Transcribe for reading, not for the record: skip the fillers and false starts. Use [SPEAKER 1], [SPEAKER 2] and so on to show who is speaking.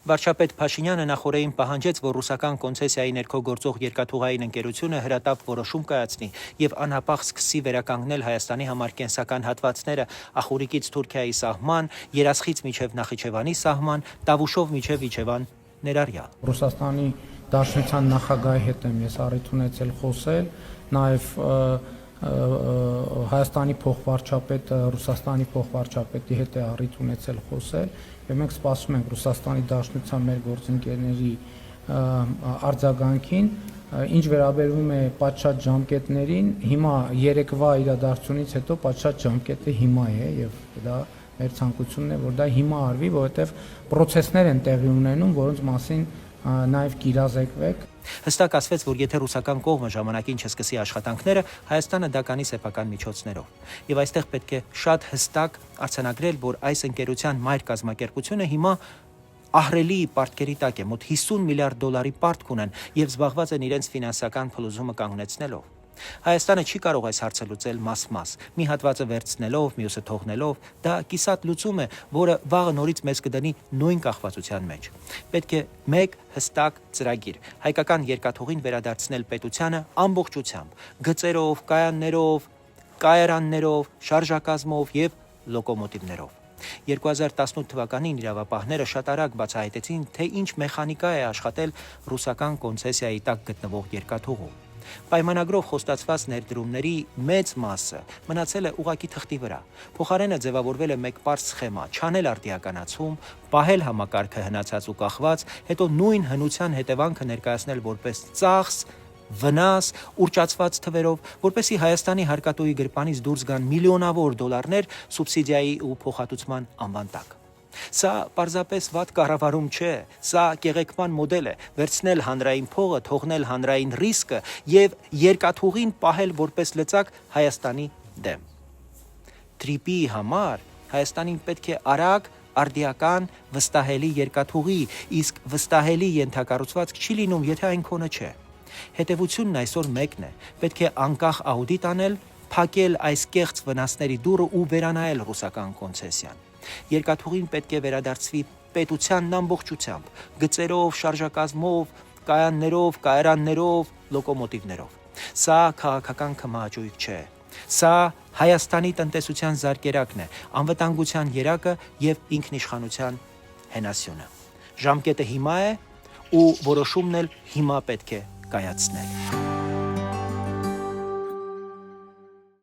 [SPEAKER 1] Վարչապետ Փաշինյանը նախորդին պահանջեց, որ ռուսական կոնցեսիայի ներքո գործող երկաթուղային ընկերությունը հրատապ որոշում կայացնի եւ անհապաղ սկսի վերականգնել Հայաստանի համար կենսական հատվածները Ախուրիկից Թուրքիայի սահման, Երասխից մինչեւ Նախիջևանի սահման, Տավուշով մինչեւ Իջևան ներառյալ։
[SPEAKER 2] Ռուսաստանի Դաշնության նախագահի հետ եմ ես առիթ ունեցել խոսել, նաեւ Հայաստանի փոխվարչապետը Ռուսաստանի փոխվարչապետի հետ է առիթ ունեցել խոսել եւ մենք սպասում ենք Ռուսաստանի Դաշնության մեր գործընկերների արձագանքին, ինչ վերաբերում է պատշաճ ժամկետներին, հիմա երեկվա իրադարձությունից հետո պատշաճ ժամկետը հիմա է եւ դա մեր ցանկությունն է, որ դա հիմա արվի, որովհետեւ process-ներ են տեղի ունենում, որոնց մասին նաեւ կիրազեկվեք։
[SPEAKER 1] Հստակ ասվեց, որ եթե ռուսական կողմը ժամանակին չսկսի աշխատանքները, Հայաստանը դա կանի սեփական միջոցներով։ Եվ այստեղ պետք է շատ հստակ արձանագրել, որ այս ընկերության մայր կազմակերպությունը հիմա ահռելի պարտքերի տակ է, մոտ 50 միլիարդ դոլարի պարտք ունեն եւ զբաղված են իրենց ֆինանսական փլուզումը կանգնեցնելով։ Հայաստանը չի կարող այս հարցը լուծել մաս-մաս, մի հատվածը վերցնելով, մյուսը թողնելով, դա կիսատ լուծում է, որը վաղը նորից մեզ կդնի նույն կախվածության մեջ։ Պետք է մեկ հստակ ծրագիր, հայկական երկաթուղին վերադարձնել պետությանը ամբողջությամբ, գծերով, կայաններով, կայարաններով, շարժակազմով եւ լոկոմոտիվներով։ 2018 թվականին իրավապահները շատ արագ բացահայտեցին, թե ինչ մեխանիկա է աշխատել ռուսական կոնցեսիայի տակ գտնվող երկաթուղում։ Պայմանագրով խոստացված ներդրումների մեծ մասը մնացել է ուղակի թղթի վրա։ Փոխարենը ձևավորվել է մեկ պարզ սխեմա՝ չանել արդիականացում, պահել համակարգը հնացած ու կախված, հետո նույն հնության հետևանքը ներկայացնել որպես ծախս, վնաս, ուռճացված թվերով, որպեսզի Հայաստանի հարկատուի գրպանից դուրս գան միլիոնավոր դոլարներ սուբսիդիայի ու փոխհատուցման անվան տակ։ Սա պարզապես վատ կառավարում չէ, սա կեղեքման մոդել է՝ վերցնել հանրային փողը, թողնել հանրային ռիսկը եւ երկաթուղին պահել որպես լծակ Հայաստանի դեմ։ Տրիպի համար Հայաստանին պետք է արագ, արդիական, վստահելի երկաթուղի, իսկ վստահելի ենթակառուցվածք չի լինում, եթե այն քոնը չէ։ Հետևությունն այսօր մեկն է՝ պետք է անկախ աուդիտ անել, փակել այս կեղծ վնասների դուռը ու վերանայել ռուսական կոնցեսիան։ Երկաթուղին պետք է վերադարձվի պետությանն ամբողջությամբ, գծերով, շարժակազմով, կայաններով, կայարաններով, լոկոմոտիվներով։ Սա քաղաքական քմահաճույք չէ։ Սա Հայաստանի տնտեսության զարկերակն է, անվտանգության երակը եւ ինքնիշխանության հենասյունը։ Ժամկետը հիմա է ու որոշումն էլ հիմա պետք է կայացնել։